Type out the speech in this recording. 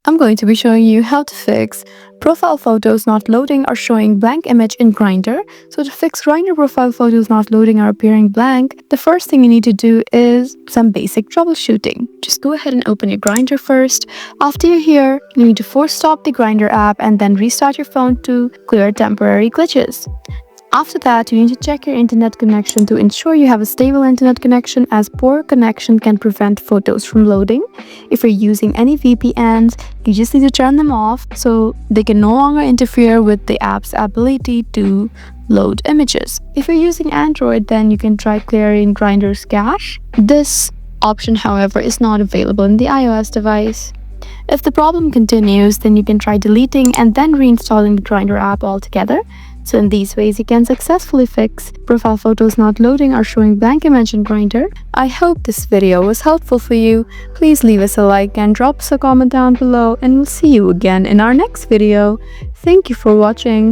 I'm going to be showing you how to fix profile photos not loading or showing blank image in Grindr. So to fix Grindr profile photos not loading or appearing blank, the first thing you need to do is some basic troubleshooting. Just go ahead and open your Grindr first. After you're here, you need to force stop the Grindr app and then restart your phone to clear temporary glitches. After that, you need to check your internet connection to ensure you have a stable internet connection, as poor connection can prevent photos from loading. If you're using any VPNs, you just need to turn them off so they can no longer interfere with the app's ability to load images. If you're using Android, then you can try clearing Grindr's cache. This option, however, is not available in the iOS device. If the problem continues, then you can try deleting and then reinstalling the Grindr app altogether. So in these ways, you can successfully fix profile photos not loading or showing blank image in Grindr. I hope this video was helpful for you. Please leave us a like and drop us a comment down below, and we'll see you again in our next video. Thank you for watching.